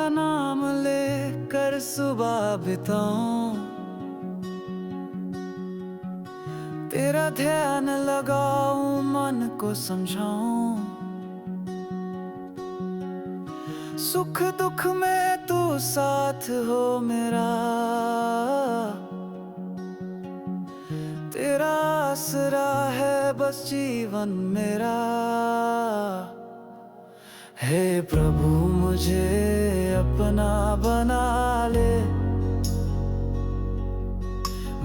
तेरा नाम लेकर सुबह बिताऊं, तेरा ध्यान लगाऊं, मन को समझाऊं। सुख दुख में तू साथ हो मेरा, तेरा आसरा है बस जीवन मेरा। हे प्रभु मुझे अपना बना ले,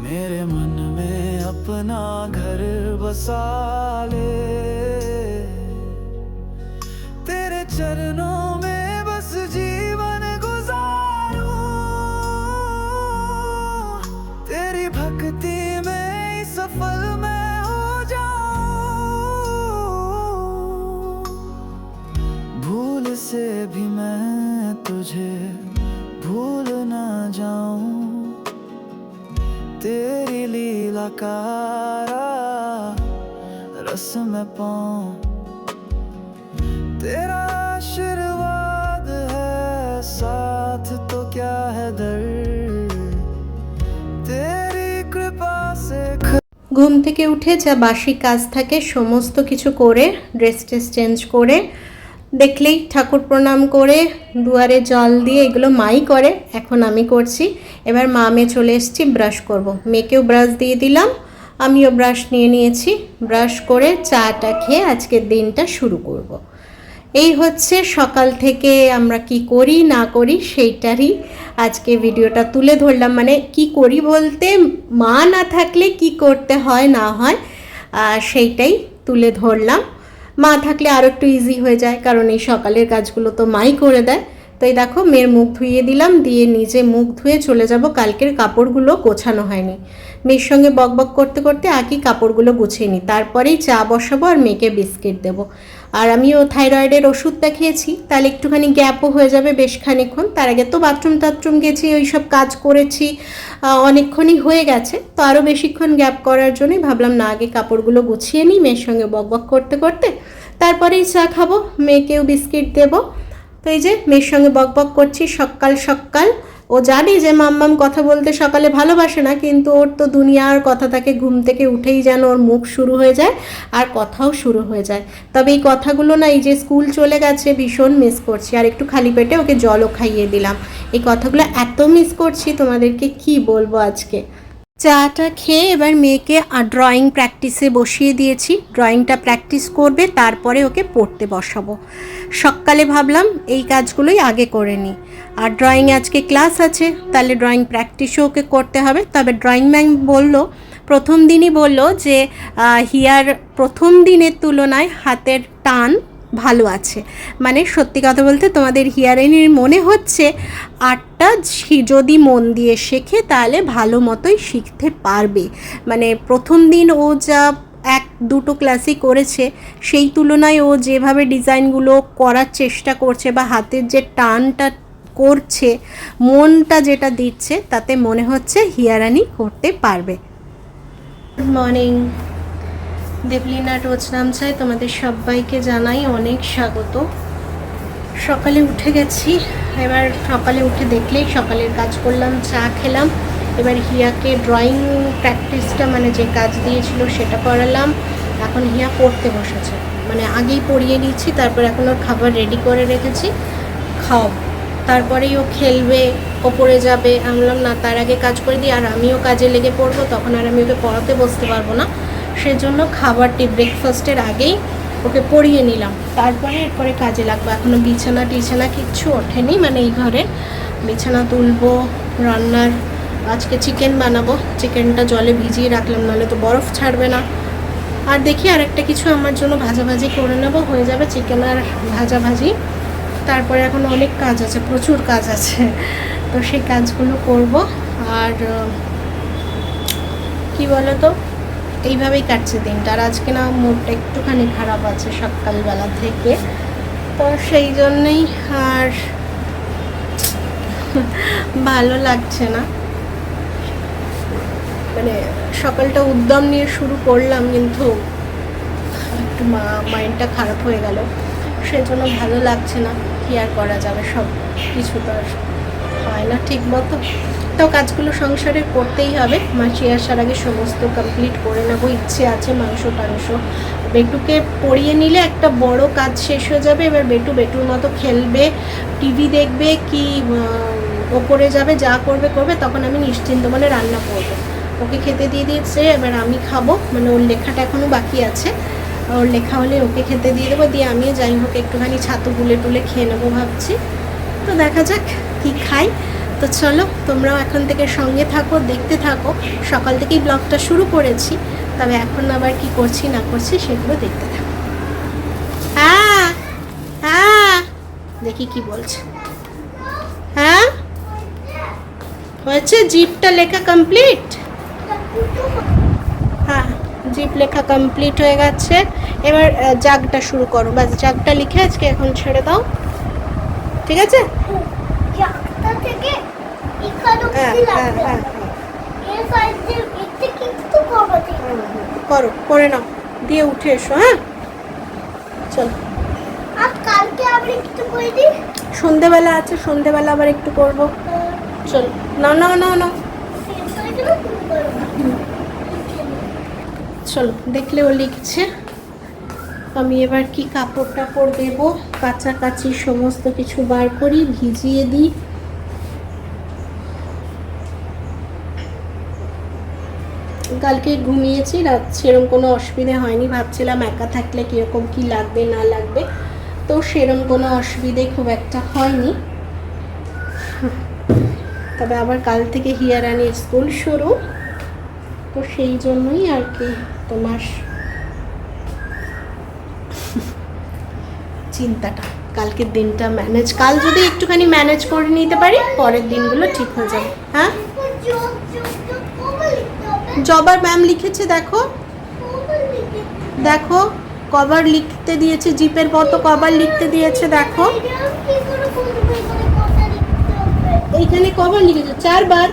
मेरे मन में अपना घर बसा ले। तेरे चरणों में बस जीवन गुजारूं, तेरी भक्ति में ही सफल मैं हो जाऊं। भूल से भी मैं तुझे भूल ना जाऊं, तेरी लीला का रस में पाऊं। तेरा आशीर्वाद है साथ तो क्या है डर, तेरी कृपा से। ঘুম থেকে উঠে যা বাসি কাজ থাকে সমস্ত কিছু করে ড্রেস চেঞ্জ করে দেখলেই ঠাকুর প্রণাম করে দুয়ারে জল দিয়ে এগুলো মাই করে, এখন আমি করছি। এবার মা মেয়ে চলে এসেছি, ব্রাশ করব। মেয়েকেও ব্রাশ দিয়ে দিলাম, আমিও ব্রাশ নিয়ে নিয়েছি। ব্রাশ করে চাটা খেয়ে আজকের দিনটা শুরু করব। এই হচ্ছে সকাল থেকে আমরা কি করি না করি সেইটারই আজকে ভিডিওটা তুলে ধরলাম। মানে কি করি বলতে মা না থাকলে কি করতে হয় না হয় সেইটাই তুলে ধরলাম। মা থাকলে আরও একটু ইজি হয়ে যায়, কারণ এই সকালের কাজগুলো তো মাই করে দেয়। তো এই দেখো মেয়ের মুখ ধুইয়ে দিলাম, দিয়ে নিজে মুখ ধুয়ে চলে যাব। কালকের কাপড়গুলো গোছানো হয়নি, মেয়ের সঙ্গে বকবক করতে করতে আগে কাপড়গুলো গুছিয়ে নিই, তারপরেই চা বসাবো আর মেয়েকে বিস্কিট দেবো। আর আমিও থাইরয়েডের ওষুধটা খেয়েছি, তাহলে একটুখানি গ্যাপও হয়ে যাবে বেশ খানিক্ষণ। তার আগে তো বাথরুম গেছি, ওই সব কাজ করেছি, অনেকক্ষণই হয়ে গেছে। তো আরও বেশিক্ষণ গ্যাপ করার জন্যই ভাবলাম না আগে কাপড়গুলো গুছিয়ে নিই, মেয়ের সঙ্গে বকবক করতে করতে তারপরেই চা খাবো, মেয়েকেও বিস্কিট দেবো। তো এই যে মেয়ের সঙ্গে বকবক করছি সকাল সকাল। ও জানি যে মাম্মাম কথা বলতে সকালে ভালোবাসে না, কিন্তু ওর তো দুনিয়ার কথা থাকে, ঘুম থেকে উঠেই যেন ওর মুখ শুরু হয়ে যায় আর কথাও শুরু হয়ে যায়। তবে এই কথাগুলো না, এই যে স্কুল চলে গেছে ভীষণ মিস করছি। আর একটু খালি পেটে ওকে জলও খাইয়ে দিলাম। এই কথাগুলো এত মিস করছি তোমাদেরকে কি বলবো আজকে। চাটা খেয়ে এবার মেয়েকে ড্রয়িং প্র্যাকটিসে বসিয়ে দিয়েছি। ড্রয়িংটা প্র্যাকটিস করবে, তারপরে ওকে পড়তে বসাবো। সকালে ভাবলাম এই কাজগুলোই আগে করে নিই। আর ড্রয়িং আজকে ক্লাস আছে, তাহলে ড্রয়িং প্র্যাকটিসও ওকে করতে হবে। তবে ড্রয়িং ম্যাম বললো, প্রথম দিনই বললো যে হিয়ার প্রথম দিনের তুলনায় হাতের টান ভালো আছে। মানে সত্যি কথা বলতে তোমাদের হিয়ারিংয়ের মনে হচ্ছে আর্টটা যদি মন দিয়ে শেখে তাহলে ভালো মতোই শিখতে পারবে। মানে প্রথম দিন ও যা এক দুটো ক্লাসই করেছে সেই তুলনায় ও যেভাবে ডিজাইনগুলো করার চেষ্টা করছে বা হাতের যে টানটা করছে, মনটা যেটা দিচ্ছে, তাতে মনে হচ্ছে হিয়ারানি করতে পারবে। গুড মর্নিং, দেবলিনা রোজ নামচায় তোমাদের সবাইকে জানাই অনেক স্বাগত। সকালে উঠে গেছি, এবার সকালে উঠে দেখলেই সকালের কাজ করলাম, চা খেলাম। এবার হিয়াকে ড্রয়িং প্র্যাকটিসটা মানে যে কাজ দিয়েছিল সেটা করালাম। এখন হিয়া পড়তে বসেছে, মানে আগেই পড়িয়ে নিচ্ছি, তারপর এখন ওর খাবার রেডি করে রেখেছি, খাওয়াবো, তারপরেই ও খেলবে, ওপরে যাবে। আমি বললাম না, তার আগে কাজ করে দিই, আর আমিও কাজে লেগে পড়বো, তখন আর আমি ওকে পড়াতে বসতে পারবো না। সেজন্য খাবারটি ব্রেকফাস্টের আগেই ওকে পড়িয়ে নিলাম, তারপরে এরপরে কাজে লাগবো। এখনও বিছানা টিছানা কিচ্ছু ওঠেনি, মানে এই ঘরে বিছানা তুলবো। রান্নার আজকে চিকেন বানাবো, চিকেনটা জলে ভিজিয়ে রাখলাম, নাহলে তো বরফ ছাড়বে না। আর দেখি আর একটা কিছু আমার জন্য ভাজাভাজি করে নেবো, হয়ে যাবে চিকেন আর ভাজাভাজি। তারপরে এখন অনেক কাজ আছে, প্রচুর কাজ আছে, তো সেই কাজগুলো করব। আর কি বলো তো, এইভাবেই কাটছে দিনটা। আর আজকে না মুডটা একটুখানি খারাপ আছে সকালবেলা থেকে, তো সেই জন্যই আর ভালো লাগছে না। মানে সকালটা উদ্যম নিয়ে শুরু করলাম, কিন্তু একটু মাইন্ডটা খারাপ হয়ে গেল। সেজন্য ভালো লাগছে না। কি আর করা যাবে, সব কিছু তো আর হয় না ঠিক মতো। তো কাজগুলো সংসারে করতেই হবে। মাসি আসার আগে সমস্ত কমপ্লিট করে নেবো। ইচ্ছে আছে মাংস টাংস। বেটুকে পড়িয়ে নিলে একটা বড় কাজ শেষ হয়ে যাবে। এবার বেটুর মতো খেলবে, টিভি দেখবে, কি ওপরে যাবে, যা করবে করবে, তখন আমি নিশ্চিন্ত মনে রান্না করবো। ওকে খেতে দিয়ে দিয়েছে, এবার আমি খাবো। মানে ওর লেখাটা এখনও বাকি আছে, ওর লেখা হলে ওকে খেতে দিয়ে দেবো। দিয়ে আমিও যাই হোক একটুখানি ছাতু গুলে টুলে খেয়ে নেবো ভাবছি। তো দেখা যাক কি খাই। তো চলো, তোমরাও এখন থেকে সঙ্গে থাকো, দেখতে থাকো। সকাল থেকেই ব্লগটা শুরু করেছি, তবে এখন আবার কি করছি না করছি সেগুলো দেখতে থাকো। হ্যাঁ হ্যাঁ, দেখি কি বলছে। হ্যাঁ হয়েছে, জিপটা লেখা কমপ্লিট। হ্যাঁ, জিপ লেখা কমপ্লিট হয়ে গেছে। এবার জাগটা শুরু করো, বাস জাগটা লিখে আজকে এখন ছেড়ে দাও, ঠিক আছে? করো, করে নাও, দিয়ে উঠে এসো। হ্যাঁ চলো, সন্ধেবেলা আছে, সন্ধেবেলা আবার একটু করবো। চলো, না না না না, চলো। দেখলে ও লিখছে, আমি এবার কি কাপড় টাপড় দেবো, কাছাকাছি সমস্ত কিছু বার করি, ভিজিয়ে দিই। কালকে ঘুমিয়েছি, রাত সেরকম কোনো অসুবিধে হয়নি। ভাবছিলাম একা থাকলে কীরকম কি লাগবে না লাগবে, তো সেরকম কোনো অসুবিধে খুব একটা হয়নি। তবে আবার কাল থেকে হিয়ারানির স্কুল শুরু, তো সেই জন্যই আর কি তোমার চিন্তাটা। কালকের দিনটা ম্যানেজ, কাল যদি একটুখানি ম্যানেজ করে নিতে পারি, পরের দিনগুলো ঠিক হয়ে যাবে। হ্যাঁ, জবার ম্যাম লিখেছে, দেখো দেখো, কভার লিখতে দিয়েছে, জিপের মতো কভার লিখতে দিয়েছে। দেখো এইখানে কভার লিখেছে 4 বার,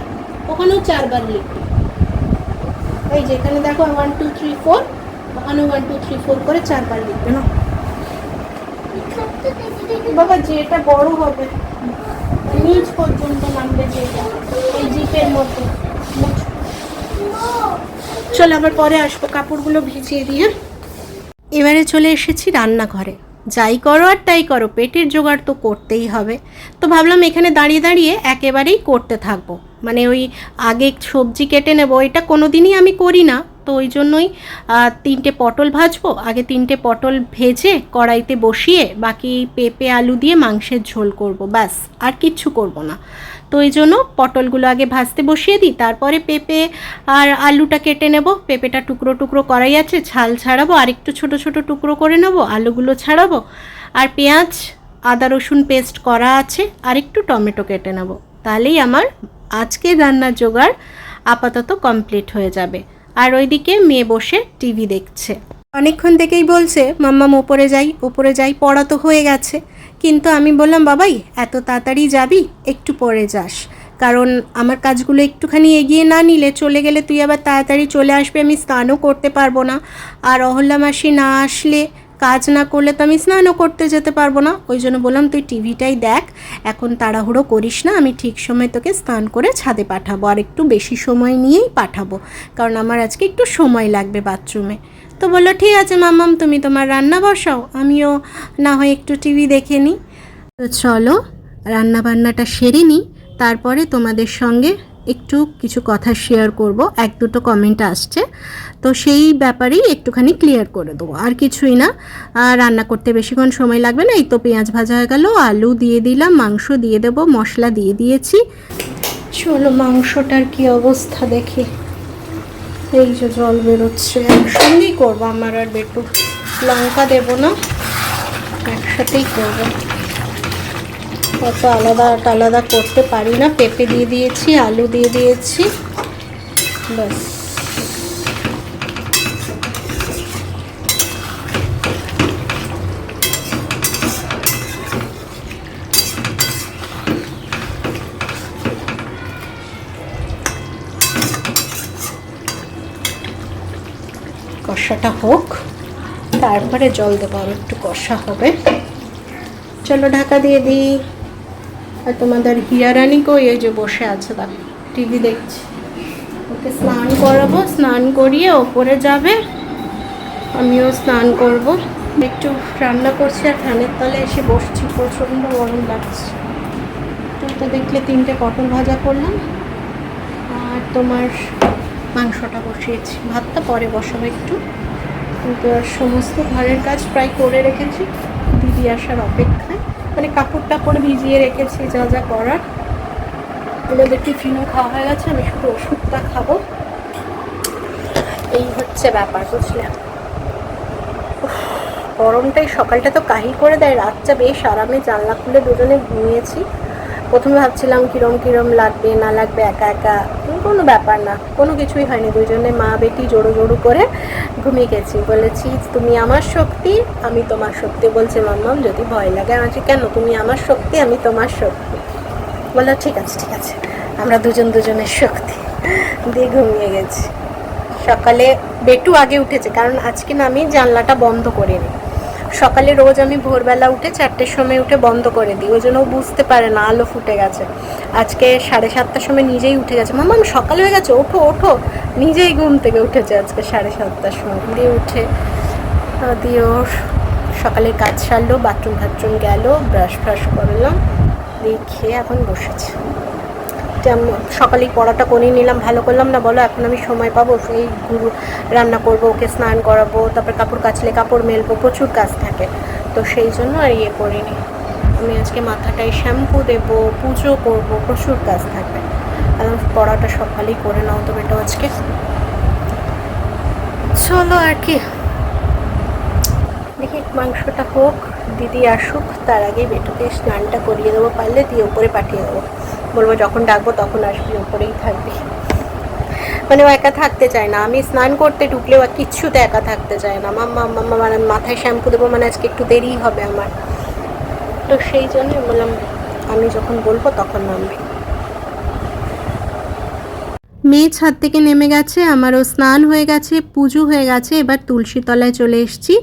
ওখানেও 4 বার লিখবে। এই যে এখানে দেখো 1 2 3 4, ওখানেও 1 2 3 4 করে 4 বার লিখবে না বাবা। যেটা বড় হবে নিচ পর্যন্ত নামবে, যেটা এই জিপের মতো। চলো, আবার পরে আসবো, কাপড়গুলো ভিজিয়ে দিয়ে। এবারে চলে এসেছি রান্নাঘরে। যাই করো আর তাই করো, পেটের জোগাড় তো করতেই হবে। তো ভাবলাম এখানে দাঁড়িয়ে দাঁড়িয়ে একেবারেই করতে থাকবো। মানে ওই আগে সবজি কেটে নেবো, এটা কোনো দিনই আমি করি না। তো ওই জন্যই 3টে পটল ভাজবো। আগে 3টে পটল ভেজে কড়াইতে বসিয়ে বাকি পেঁপে আলু দিয়ে মাংসের ঝোল করব, ব্যাস, আর কিচ্ছু করব না। তো এই জন্য পটলগুলো আগে ভাজতে বসিয়ে দিই, তারপরে পেঁপে আর আলুটা কেটে নেব। পেঁপেটা টুকরো টুকরো করাই আছে, ছাল ছাড়াবো, আর একটু ছোটো ছোটো টুকরো করে নেব। আলুগুলো ছাড়াবো, আর পেঁয়াজ আদা রসুন পেস্ট করা আছে, আর একটু টমেটো কেটে নেব। তাহলেই আমার আজকের রান্নার জোগাড় আপাতত কমপ্লিট হয়ে যাবে। আর ওইদিকে মেয়ে বসে টিভি দেখছে। অনেকক্ষণ থেকেই বলছে মাম্মাম ওপরে যাই ওপরে যাই, পড়া তো হয়ে গেছে। কিন্তু আমি বললাম বাবাই এত তাড়াতাড়ি যাবি, একটু পরে যাস, কারণ আমার কাজগুলো একটুখানি এগিয়ে না নিলে চলে গেলে তুই আবার তাড়াতাড়ি চলে আসবে, আমি স্নানও করতে পারবো না। আর অহল্যা মাসি না আসলে, কাজ না করলে তো আমি স্নানও করতে যেতে পারবো না। ওই জন্য বললাম তুই টিভিটাই দেখ, এখন তাড়াহুড়ো করিস না, আমি ঠিক সময় তোকে স্নান করে ছাদে পাঠাবো, আর একটু বেশি সময় নিয়েই পাঠাবো, কারণ আমার আজকে একটু সময় লাগবে বাথরুমে। তো বললো ঠিক আছে মাম্মাম, তুমি তোমার রান্না বসাও, আমিও না হয় একটু টিভি দেখে নিই। তো চলো রান্না বান্নাটা সেরে নিই, তারপরে তোমাদের সঙ্গে একটু কিছু কথা শেয়ার করব। 1-2টো কমেন্ট আসছে, তো সেই ব্যাপারেই একটুখানি ক্লিয়ার করে দেবো, আর কিছুই না। রান্না করতে বেশিক্ষণ সময় লাগবে না। এই তো পেঁয়াজ ভাজা হয়ে গেল, আলু দিয়ে দিলাম, মাংস দিয়ে দেবো, মশলা দিয়ে দিয়েছি। চলো মাংসটার কি অবস্থা দেখি। এই যে জল বেরোচ্ছে, একসঙ্গেই করবো আমার আর বেটুর, লঙ্কা দেবো না, একসাথেই করবো। অত আলাদা আলাদা করতে পারি না। পেঁপে দিয়ে দিয়েছি, আলু দিয়ে দিয়েছি, ব্যাস। কষাটা হোক, তারপরে জল দেবো, আর একটু কষা হবে। চলো ঢাকা দিয়ে দিই। আর তোমাদের হিয়ারানি কই, এই যে বসে আছে, দেখো টিভি দেখছি। ওকে স্নান করাবো, স্নান করিয়ে ওপরে যাবে, আমিও স্নান করব। একটু রান্না করছি আর ফ্যানের তলে এসে বসছি, প্রচণ্ড গরম লাগছে। তো দেখলে 3টে পটল ভাজা করলাম আর তোমার মাংসটা বসিয়েছি। ভাতটা পরে বসাবো একটু, কিন্তু আর সমস্ত ঘরের কাজ প্রায় করে রেখেছি দিদি আসার অপেক্ষায়। মানে কাপড় টাপড় ভিজিয়ে রেখেছি, যা যা করার। ওদের টিফিনও খাওয়া হয়ে গেছে, আমি শুধু ওষুধটা খাবো। এই হচ্ছে ব্যাপার, বুঝলে। গরমটাই সকালটা তো কাহিল করে দেয়, রাতটা বেশ আরামে জানলা খুলে দুজনে ঘুমিয়েছি। প্রথমে ভাবছিলাম কিরম কিরম লাগবে না লাগবে, একা একা কোনো ব্যাপার না, কোনো কিছুই হয়নি। দুজনে মা বেটি জোড়ো জোড়ো করে ঘুমিয়ে গেছি। বলেছি তুমি আমার শক্তি, আমি তোমার শক্তি। বলছে মাম্মাম যদি ভয় লাগে। আমি কেন, তুমি আমার শক্তি, আমি তোমার শক্তি। বললো ঠিক আছে ঠিক আছে, আমরা দুজন দুজনের শক্তি দিয়ে ঘুমিয়ে গেছি। সকালে বেটু আগে উঠেছে, কারণ আজকে না আমি জানলাটা বন্ধ করিনি। সকালে রোজ আমি ভোরবেলা উঠে 4টের সময় উঠে বন্ধ করে দিই, ওই জন্য ও বুঝতে পারে না আলো ফুটে গেছে। আজকে 7:30টার সময় নিজেই উঠে গেছে, মামা আমি সকাল হয়ে গেছে, ওঠো ওঠো। নিজেই ঘুম থেকে উঠেছে আজকে 7:30টার সময়। দিয়ে উঠে দিয়ে ওর সকালের কাজ সারলো, বাথরুম ফাথরুম গেল, ব্রাশ ফ্রাশ করলাম, দিয়ে খেয়ে এখন বসেছে। সকালেই পড়াটা করে নিলাম, ভালো করলাম না বলো? এখন আমি সময় পাবো? এই গুরু রান্না করবো, ওকে স্নান করাবো, তারপর কাপড় কাচলে কাপড় মেলবো, প্রচুর কাজ থাকে। তো সেই জন্য আর করিনি। আমি আজকে মাথাটায় শ্যাম্পু দেবো, পুজো করবো, প্রচুর কাজ থাকবে। কারণ পড়াটা সকালেই করে নাও তো বেটা আজকে। চলো আর কি, দেখি মাংসটা হোক, দিদি আসুক, তার আগে বেটুকে স্নানটা করিয়ে দেবো পারলে, দিয়ে উপরে পাঠিয়ে দেবো। বলবো যখন ডাকবো তখন আসবি, ওপরেই থাকবি। মানে ও একা থাকতে চায় না, আমি স্নান করতে ঢুকলেও আর কিচ্ছুতে একা থাকতে চায় না। মাম্মা মাম্মা মানে মাথায় শ্যাম্পু দেবো, মানে আজকে একটু দেরিই হবে আমার। তো সেই জন্য বললাম আমি যখন বলবো তখন নামবি। মেয়ে ছাদ থেকে নেমে গেছে, আমারও স্নান হয়ে গেছে, পুজো হয়ে গেছে। এবার তুলসী তলায় চলে এসেছি,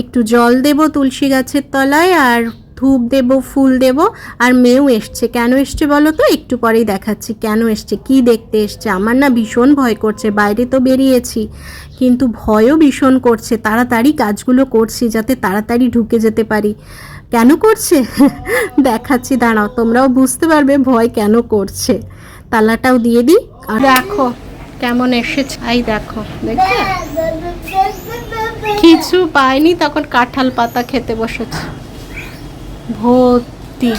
একটু জল দেব তুলসী গাছের তলায়, আর ধূপ দেব, ফুল দেব। আর মেয়েও এসছে। কেন এসছে বলো তো? একটু পরেই দেখাচ্ছি কেন এসছে, কি দেখতে এসছে। আমার না ভীষণ ভয় করছে, বাইরে তো বেরিয়েছি কিন্তু ভয়ও ভীষণ করছে। তাড়াতাড়ি কাজগুলো করছি যাতে তাড়াতাড়ি ঢুকে যেতে পারি। কেন করছে দেখাচ্ছি, দাঁড়াও, তোমরাও বুঝতে পারবে ভয় কেন করছে। তালাটাও দিয়ে দিই। আর দেখো কেমন এসেছে, এই দেখো, দেখো কিছু পায়নি, তখন কাঁঠাল পাতা খেতে বসেছে ভর্তি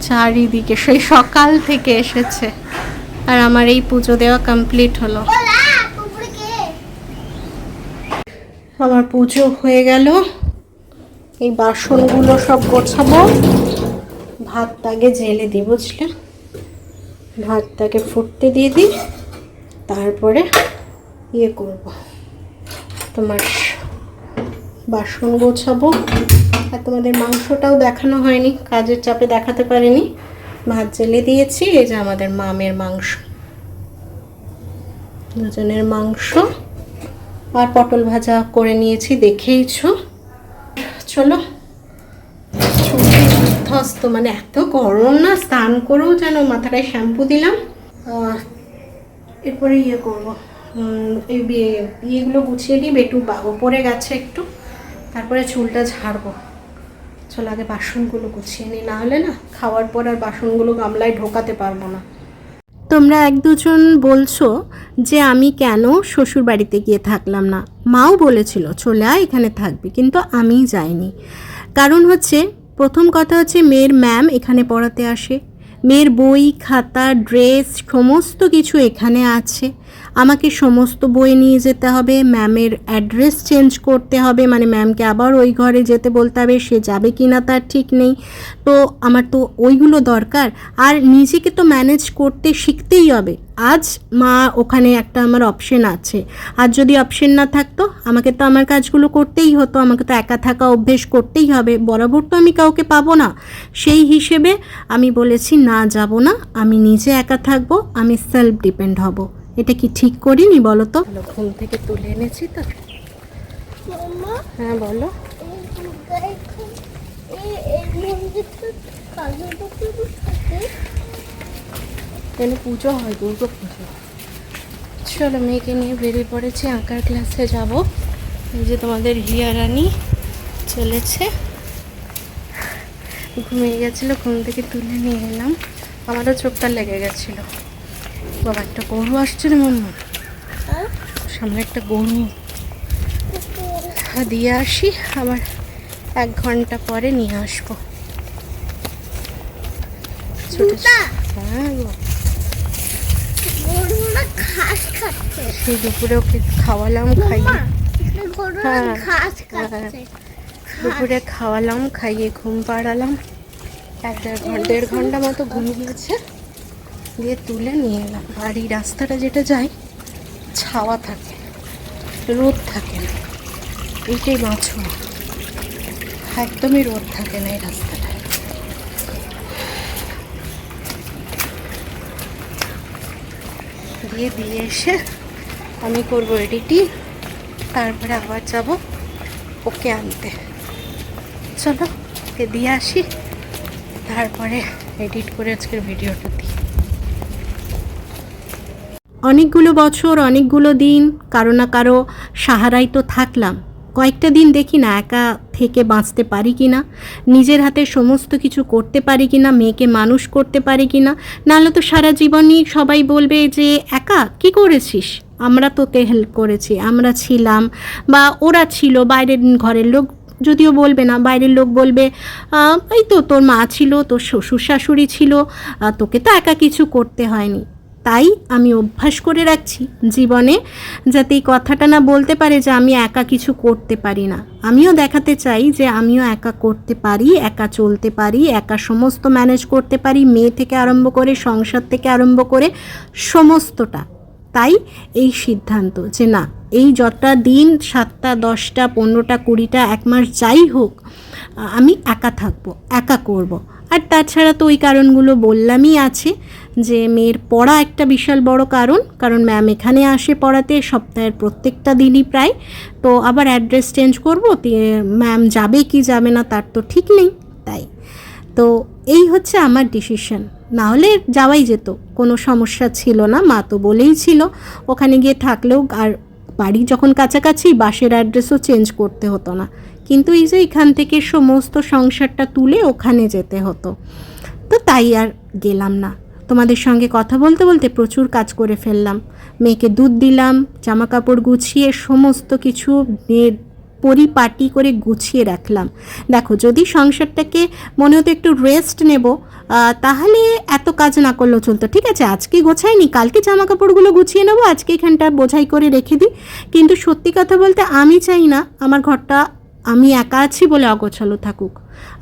চারিদিকে, সেই সকাল থেকে এসেছে। আর আমার এই পুজো দেওয়া কমপ্লিট হলো। আমার পুজো হয়ে গেল, এই বাসনগুলো সব গোছাবো। ভাতটাকে জেলে দিই, বুঝলে, ভাতটাকে ফুটতে দিয়ে দিই, তারপরে করব, তোমার বাসন গোছাবো। আর তোমাদের মাংসটাও দেখানো হয়নি, কাজের চাপে দেখাতে পারিনি। ভাত জেলে দিয়েছি, এই যে আমাদের মামের মাংস, দুজনের মাংস। আর পটল ভাজা করে নিয়েছি, দেখেইছো। চলো, ধস্ত, মানে এত গরম না, স্নান করেও যেন মাথাটায় শ্যাম্পু দিলাম। এরপরে করবো, এই বিয়েগুলো গুছিয়ে দিই। বেটু ওপরে গেছে একটু, তারপরে চুলটা ঝাড়বো। চলো আগে বাসনগুলো গুছিয়ে নিই, না হলে না খাওয়ার পর আর বাসনগুলো গামলায় ঢোকাতে পারবো না। তোমরা 1-2জন বলছো যে আমি কেন শ্বশুর বাড়িতে গিয়ে থাকলাম না। মাও বলেছিল চলে আয়, এখানে থাকবি, কিন্তু আমিই যাইনি। কারণ হচ্ছে, প্রথম কথা হচ্ছে মেয়ের ম্যাম এখানে পড়াতে আসে, মেয়ের বই খাতা ড্রেস সমস্ত কিছু এখানে আছে। আমাকে সমস্ত বই নিয়ে যেতে হবে, ম্যামের অ্যাড্রেস চেঞ্জ করতে হবে, মানে ম্যামকে আবার ওই ঘরে যেতে বলতে হবে, সে যাবে কি না তার ঠিক নেই। তো আমার তো ওইগুলো দরকার, আর নিজেকে তো ম্যানেজ করতে শিখতেই হবে। আজ মা ওখানে একটা আমার অপশন আছে, আর যদি অপশন না থাকতো আমাকে তো আমার কাজগুলো করতেই হতো, আমাকে তো একা থাকা অভ্যেস করতেই হবে, বরাবর তো আমি কাউকে পাবো না। সেই হিসেবে আমি বলেছি না, যাব না, আমি নিজে একা থাকবো, আমি সেলফ ডিপেন্ড হব। এটা কি ঠিক করিনি বলো তো? ঘুম থেকে তুলে এনেছি তো। হ্যাঁ বলো। এখানে পুজো হয়, দুর্গা পুজো। চলো মেয়েকে নিয়ে বেরিয়ে পড়েছি, আঁকার ক্লাসে যাব। এই যে তোমাদের হিয়া রানী চলেছে, ঘুমিয়ে গেছিলো, ঘুম থেকে তুলে নিয়ে এলাম। আমারও চোখটা লেগে গেছিলো। বাবা একটা গরু আসছে রে মাম্মা, সামনে একটা গরু। দিয়ে আসি, আবার 1 ঘন্টা পরে নিয়ে আসবো। হ্যাঁ গো, সেই দুপুরে ওকে খাওয়ালাম, খাইয়ে দুপুরে খাওয়ালাম, খাইয়ে ঘুম পাড়ালাম। 1-1.5 ঘন্টা মতো ঘুমিয়েছে, দিয়ে তুলে নিয়ে এলাম। আর এই রাস্তাটা যেটা যায় ছাওয়া থাকে, রোদ থাকে না, এইটাই মাছুয়া, একদমই রোদ থাকে না এই রাস্তাটা। দিয়ে এসে আমি করবো এডিটিং, তারপরে আবার যাব ওকে আনতে। চলো ওকে দিয়ে আসি, তারপরে এডিট করে আজকের ভিডিওটা দিই। অনেকগুলো বছর, অনেকগুলো দিন কারো না কারো সাহারাই তো থাকলাম। কয়েকটা দিন দেখি না একা থেকে বাঁচতে পারি কি না, নিজের হাতে সমস্ত কিছু করতে পারি কি না, মেয়েকে মানুষ করতে পারি কি না। নাহলে তো সারা জীবনই সবাই বলবে যে একা কি করেছিস, আমরা তোকে হেল্প করেছি, আমরা ছিলাম বা ওরা ছিল। বাইরের ঘরের লোক যদিও বলবে না, বাইরের লোক বলবে এই তো তোর মা ছিল, তোর শ্বশুর শাশুড়ি ছিল, তোকে তো একা কিছু করতে হয়নি। তাই আমি অভ্যাস করে রাখছি জীবনে, যাতে এই কথাটা না বলতে পারে যে আমি একা কিছু করতে পারি না। আমিও দেখাতে চাই যে আমিও একা করতে পারি, একা চলতে পারি, একা সমস্ত ম্যানেজ করতে পারি, মেয়ে থেকে আরম্ভ করে সংসার থেকে আরম্ভ করে সমস্তটা। তাই এই সিদ্ধান্ত যে না, এই যতটা দিন 7টা 10টা 15টা 20টা 1 মাস যাই হোক, আমি একা থাকবো, একা করব। আর তাছাড়া তো ওই কারণগুলো বললামই আছে, যে মেয়ের পড়া একটা বিশাল বড় কারণ ম্যাম এখানে আসে পড়াতে সপ্তাহের প্রত্যেকটা দিনই প্রায়। তো আবার অ্যাড্রেস চেঞ্জ করবো, ম্যাম যাবে কি যাবে না তার তো ঠিক নেই। তাই তো এই হচ্ছে আমার ডিসিশন, না হলে যাওয়াই যেত, কোনো সমস্যা ছিল না। মা তো বলেই ছিল ওখানে গিয়ে থাকলেও, আর বাড়ি যখন কাছাকাছি বাসের অ্যাড্রেসও চেঞ্জ করতে হতো না। কিন্তু এই যে এখান থেকে সমস্ত সংসারটা তুলে ওখানে যেতে হতো, তো তাই আর গেলাম না। তোমাদের সঙ্গে কথা বলতে বলতে প্রচুর কাজ করে ফেললাম। মেয়েকে দুধ দিলাম, জামা কাপড় গুছিয়ে সমস্ত কিছু পরিপাটি করে গুছিয়ে রাখলাম। দেখো, যদি সংসারটাকে মনে হতো একটু রেস্ট নেব, তাহলে এত কাজ না করলেও চলতো। ঠিক আছে, আজকে গোছাইনি, কালকে জামা কাপড়গুলো গুছিয়ে নেবো, আজকে এখানটা বোঝাই করে রেখে দিই। কিন্তু সত্যি কথা বলতে আমি চাই না আমার ঘরটা আমি একা আছি বলে অগোছালো থাকুক।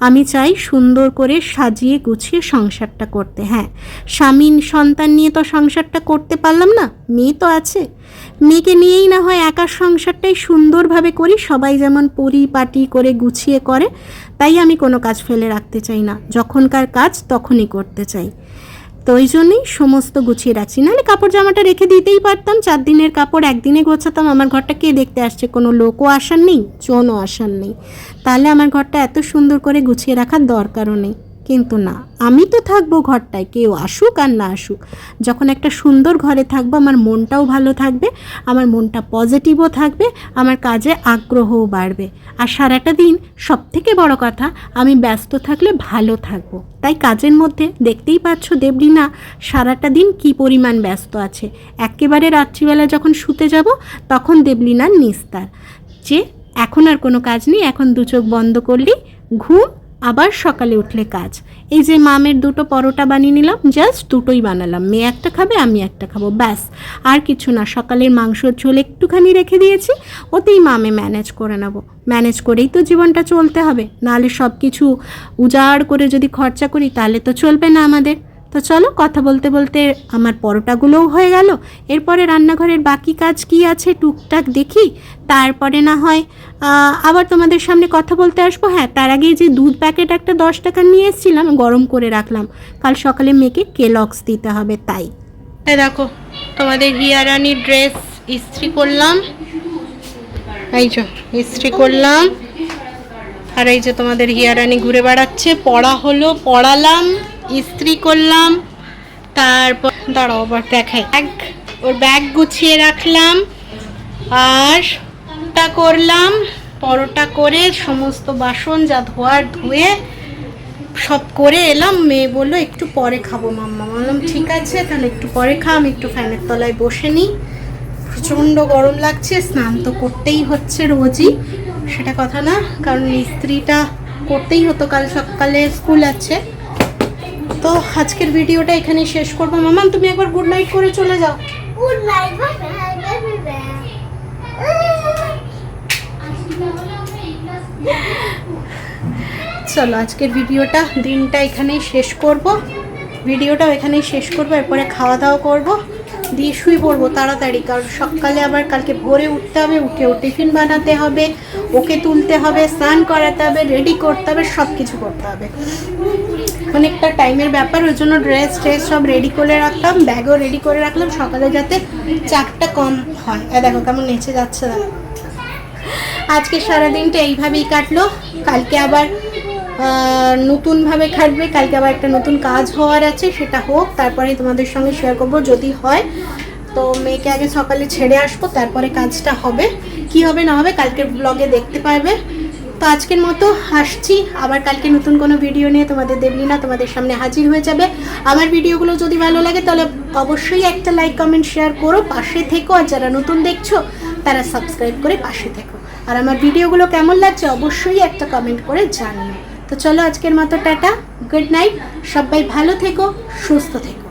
আমি চাই সুন্দর করে সাজিয়ে গুছিয়ে সংসারটা করতে। হ্যাঁ, স্বামী সন্তান নিয়ে তো সংসারটা করতে পারলাম না, মেয়ে তো আছে, মেয়েকে নিয়েই না হয় একা সংসারটাই সুন্দরভাবে করি, সবাই যেমন পরিপাটি করে গুছিয়ে করে। তাই আমি কোনো কাজ ফেলে রাখতে চাই না, যখনকার কাজ তখনই করতে চাই। তো ওই জন্যই সমস্ত গুছিয়ে রাখছি। নাহলে কাপড় জামাটা রেখে দিতেই পারতাম, 4 দিনের কাপড় 1 দিনে গোছাতাম। আমার ঘরটা কে দেখতে আসছে, কোনো লোকও আসার নেই, জনও আসার নেই, তাহলে আমার ঘরটা এত সুন্দর করে গুছিয়ে রাখার দরকারও নেই। কিন্তু না, আমি তো থাকবো ঘরটায়, কেউ আসুক আর না আসুক। যখন একটা সুন্দর ঘরে থাকবো আমার মনটাও ভালো থাকবে, আমার মনটা পজিটিভও থাকবে, আমার কাজে আগ্রহও বাড়বে। আর সারাটা দিন সবথেকে বড় কথা, আমি ব্যস্ত থাকলে ভালো থাকবো। তাই কাজের মধ্যে দেখতেই পাচ্ছ দেবলীনা সারাটা দিন কি পরিমাণ ব্যস্ত আছে। একেবারে রাত্রিবেলা যখন শুতে যাব তখন দেবলীনার নিস্তার, যে এখন আর কোনো কাজ নেই, এখন 2 চোখ বন্ধ করলেই ঘুম, আবার সকালে উঠলে কাজ। এই যে মামের 2টো পরোটা বানিয়ে নিলাম, জাস্ট 2টোই বানালাম, মেয়ে একটা খাবে আমি একটা খাবো, ব্যাস, আর কিছু না। সকালের মাংসর ঝোল একটুখানি রেখে দিয়েছি, ওতেই মামে ম্যানেজ করে নেব। ম্যানেজ করেই তো জীবনটা চলতে হবে, নাহলে সব কিছু উজাড় করে যদি খরচা করি তাহলে তো চলবে না আমাদের। তো চলো, কথা বলতে বলতে আমার পরোটাগুলোও হয়ে গেল। এরপরে রান্নাঘরের বাকি কাজ কি আছে টুকটাক দেখি, তারপরে না হয় আবার তোমাদের সামনে কথা বলতে আসবো। হ্যাঁ, তার আগে যে দুধ প্যাকেট একটা 10 টাকার নিয়ে এসেছিলাম, গরম করে রাখলাম, কাল সকালে মেয়েকে কেলগস দিতে হবে। তাই দেখো, তোমাদের হিয়া রানীর ড্রেস ইস্ত্রি করলাম, এই যে ইস্ত্রি করলাম, আর এই যে তোমাদের হিয়ারানি ঘুরে বেড়াচ্ছে। পড়া হলো, পড়ালাম, ইস্ত্রি করলাম, তারপর দাঁড়াও আবার দেখাই, ওর ব্যাগ গুছিয়ে রাখলাম, আর টা করলাম, পরোটা করে সমস্ত বাসন যা ধোয়ার ধুয়ে সব করে এলাম। মেয়ে বললো একটু পরে খাবো মাম্মা, বললাম ঠিক আছে তাহলে একটু পরে খা, আমি একটু ফ্যানের তলায় বসে নিই। প্রচণ্ড গরম লাগছে, স্নান তো করতেই হচ্ছে রোজই, সেটা কথা না, কারণ ইস্ত্রিটা করতেই হতো, কাল সকালে স্কুল আছে। তো আজকের ভিডিওটা এখানেই শেষ করবো। মামা তুমি একবার গুড নাইট করে চলে যাও। গুড নাইট, বাই চলো আজকের ভিডিওটা, দিনটা এখানেই শেষ করব, ভিডিওটাও এখানেই শেষ করবো। এরপরে খাওয়া দাওয়া করবো, দিয়ে শুয়ে পড়বো তাড়াতাড়ি, কারণ সকালে আবার কালকে ভোরে উঠতে হবে, উঠে ও টিফিন বানাতে হবে, ওকে তুলতে হবে, স্নান করাতে হবে, রেডি করতে হবে, সব কিছু করতে হবে, অনেকটা টাইমের ব্যাপার। ওই জন্য ড্রেস সব রেডি করে রাখলাম, ব্যাগও রেডি করে রাখলাম, সকালে যাতে চাপটা কম হয়। দেখো কেমন নেচে যাচ্ছে। দেখো আজকে সারাদিনটা এইভাবেই কাটলো, কালকে আবার নতুনভাবে কাটবে, কালকে আবার একটা নতুন কাজ হওয়ার আছে, সেটা হোক, তারপরে তোমাদের সঙ্গে শেয়ার করবো যদি হয়। তো মেয়েকে আগে সকালে ছেড়ে আসবো, তারপরে কাজটা হবে, কি হবে না হবে কালকের ব্লগে দেখতে পারবে। তো আজকের মতো আসছি, আবার কালকে নতুন কোনো ভিডিও নিয়ে তোমাদের দেবলিনা তোমাদের সামনে হাজির হয়ে যাবে। আমার ভিডিওগুলো যদি ভালো লাগে তাহলে অবশ্যই একটা লাইক কমেন্ট শেয়ার করো, পাশে থেকো, আর যারা নতুন দেখছো তারা সাবস্ক্রাইব করে পাশে থেকো। আর আমার ভিডিওগুলো কেমন লাগছে অবশ্যই একটা কমেন্ট করে জানিও। তো চলো আজকের মতো টাটা, গুড নাইট, সবাই ভালো থেকো, সুস্থ থেকো।